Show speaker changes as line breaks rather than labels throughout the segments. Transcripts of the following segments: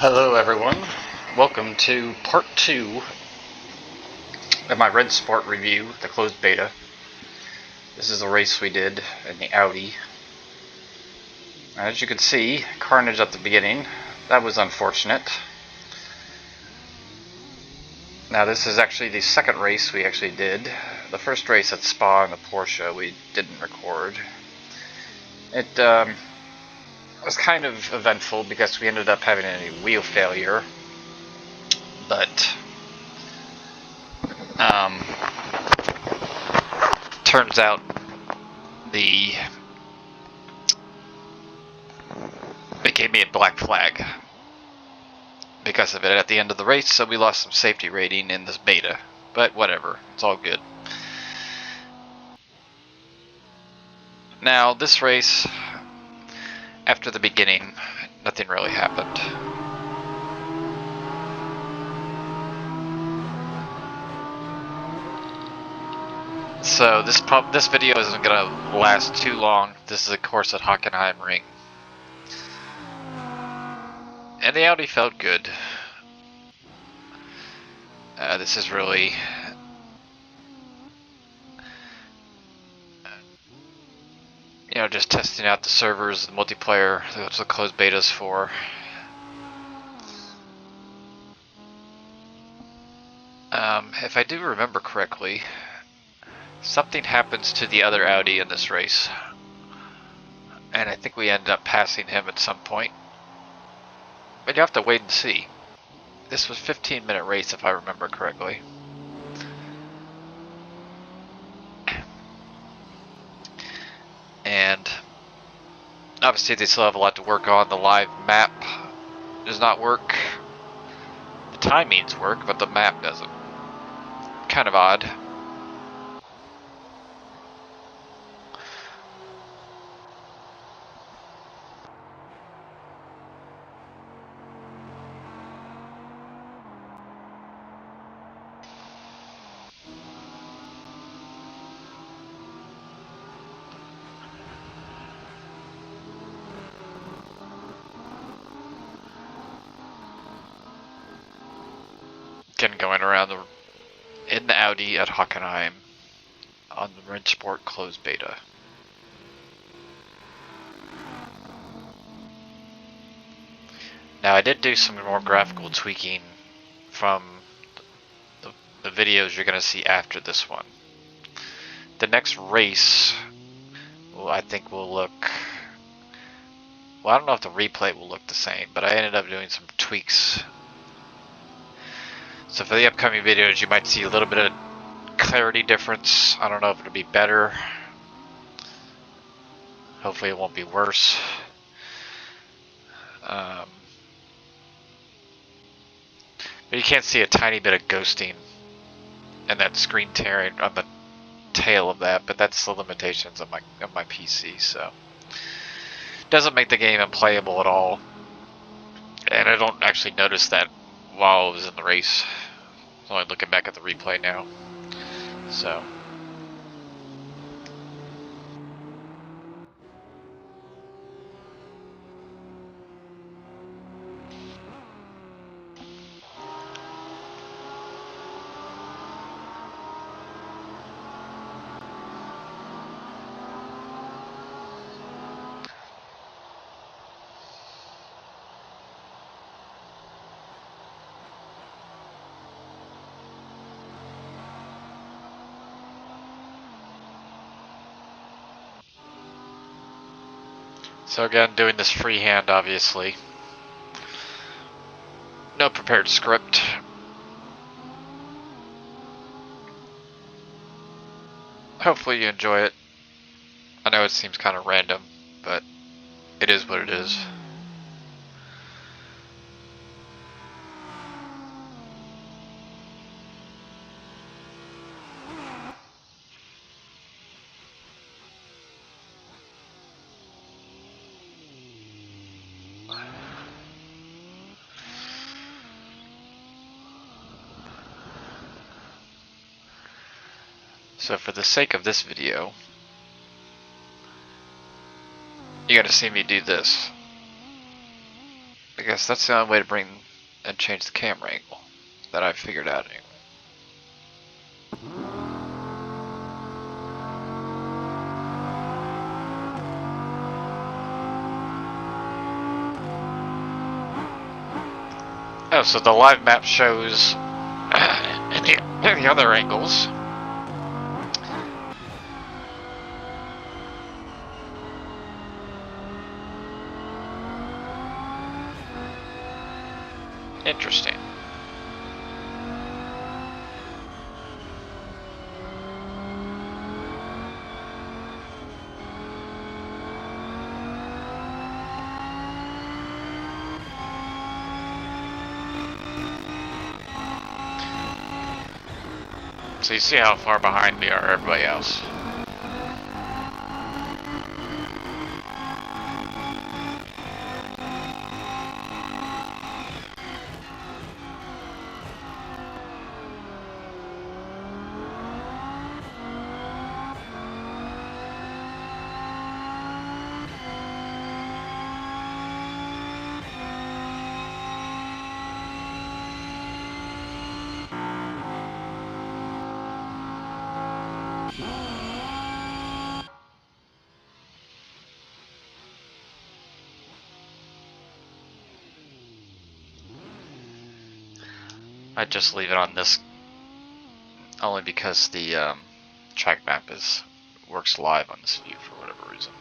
Hello everyone, welcome to part 2 of my Rennsport review, the closed beta. This is a race we did in the Audi. As you can see, carnage at the beginning. That was unfortunate. Now this is actually the second race we actually did. The first race at Spa in the Porsche we didn't record. It was kind of eventful because we ended up having a wheel failure, but turns out they gave me a black flag because of it at the end of the race, so we lost some safety rating in this beta, but whatever, it's all good. Now this race, after the beginning, nothing really happened. So this video isn't gonna last too long. This is a course at Hockenheim Ring, and the Audi felt good. This is really just testing out the servers, the multiplayer. That's what closed beta's for. If I do remember correctly, something happens to the other Audi in this race, and I think we end up passing him at some point. But you have to wait and see. This was a 15-minute race, if I remember correctly. And obviously they still have a lot to work on. The live map does not work. The timings work, but the map doesn't. Kind of odd. Again, going around in the Audi at Hockenheim on the Rennsport closed beta. Now I did do some more graphical tweaking from the videos you're going to see after this one. The next race, I think will look, well, I don't know if the replay will look the same, but I ended up doing some tweaks. So for the upcoming videos, you might see a little bit of clarity difference. I don't know if it'll be better. Hopefully it won't be worse. But you can't see a tiny bit of ghosting and that screen tearing on the tail of that, but that's the limitations of my PC, so it doesn't make the game unplayable at all. And I don't actually notice that while I was in the race. I'm only looking back at the replay now. So again, doing this freehand, obviously. No prepared script. Hopefully you enjoy it. I know it seems kind of random, but it is what it is. So for the sake of this video, you gotta see me do this. I guess that's the only way to bring and change the camera angle that I've figured out anyway. Oh, so the live map shows the other angles. Interesting. So you see how far behind we are everybody else. I'd just leave it on this only because the track map works live on this view for whatever reason.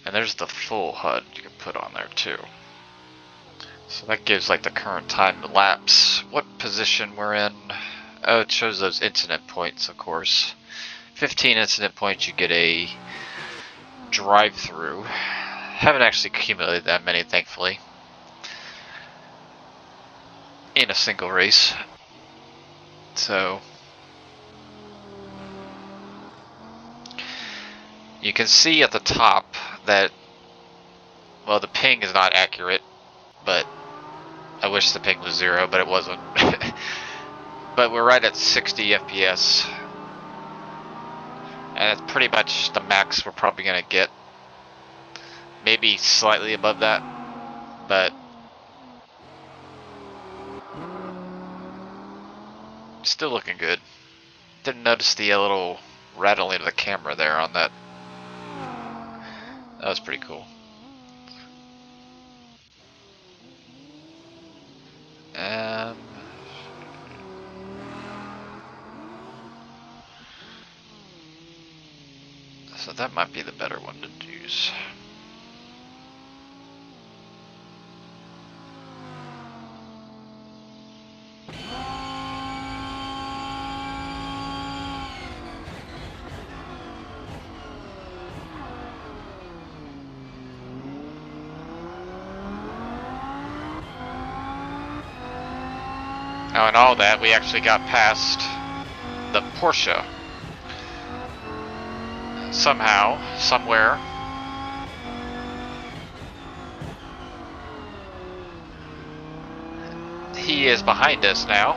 And there's the full HUD you can put on there too. So that gives like the current time lapse, what position we're in. Oh, it shows those incident points, of course. 15 incident points, you get a drive-through. Haven't actually accumulated that many, thankfully, in a single race. So you can see at the top that, well, the ping is not accurate, but I wish the ping was 0, but it wasn't. But we're right at 60 FPS. And it's pretty much the max we're probably going to get. Maybe slightly above that, but still looking good. Didn't notice the little rattling of the camera there on that. That was pretty cool. So that might be the better one to use. Oh, and all that, we actually got past the Porsche. Somehow, somewhere. He is behind us now.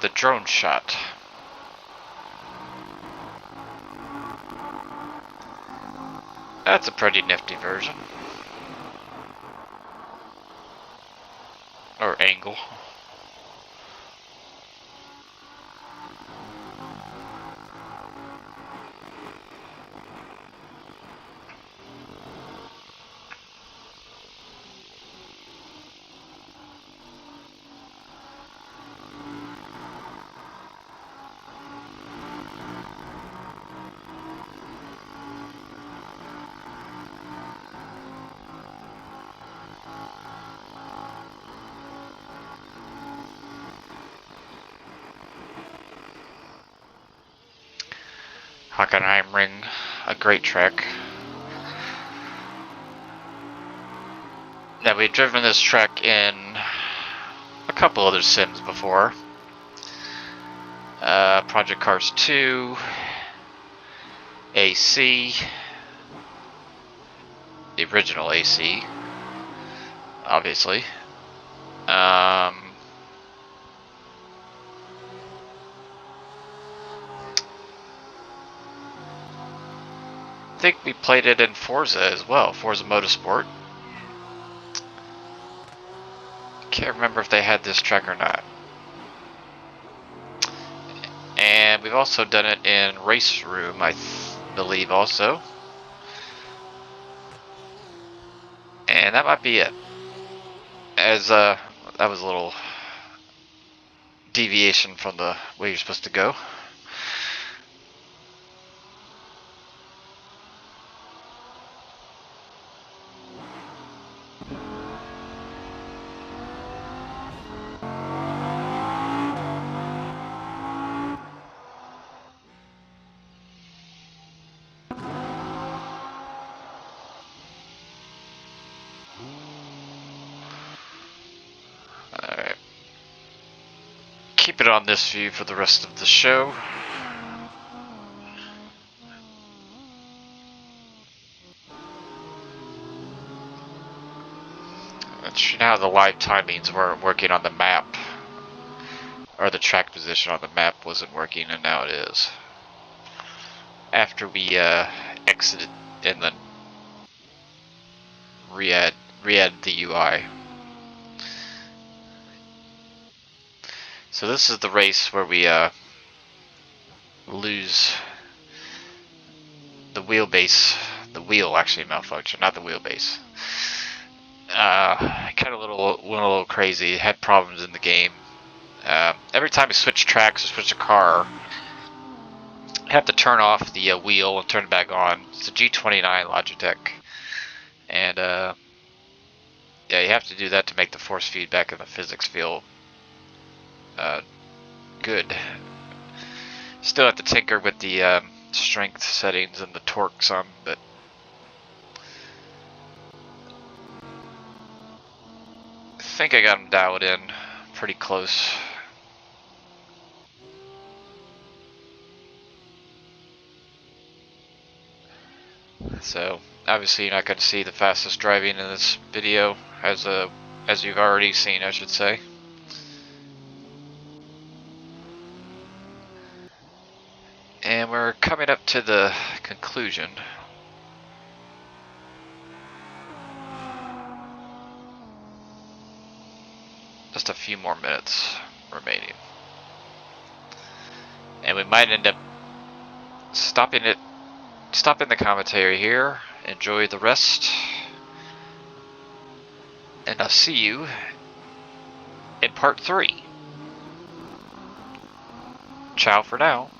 The drone shot. That's a pretty nifty version. Or angle. Hockenheim Ring, a great track. Now, we've driven this track in a couple other sims before. Project Cars 2, AC, the original AC, obviously. I think we played it in Forza as well, Forza Motorsport. Can't remember if they had this track or not. And we've also done it in Race Room, I believe also. And that might be it. As that was a little deviation from the way you're supposed to go. Alright. Keep it on this view for the rest of the show. That's now the live timings weren't working on the map. Or the track position on the map wasn't working, and now it is. After we exited and then re-add the UI. So this is the race where we lose the wheelbase. The wheel actually malfunctioned, not the wheelbase. Kind of went a little crazy. It had problems in the game. Every time you switch tracks or switch a car, you have to turn off the wheel and turn it back on. It's a G29 Logitech, and yeah, you have to do that to make the force feedback and the physics feel good. Still have to tinker with the strength settings and the torque some, but I think I got them dialed in pretty close. So obviously you're not going to see the fastest driving in this video, as you've already seen, I should say. And we're coming up to the conclusion. Just a few more minutes remaining. And we might end up stopping the commentary here. Enjoy the rest. And I'll see you in part 3. Ciao for now.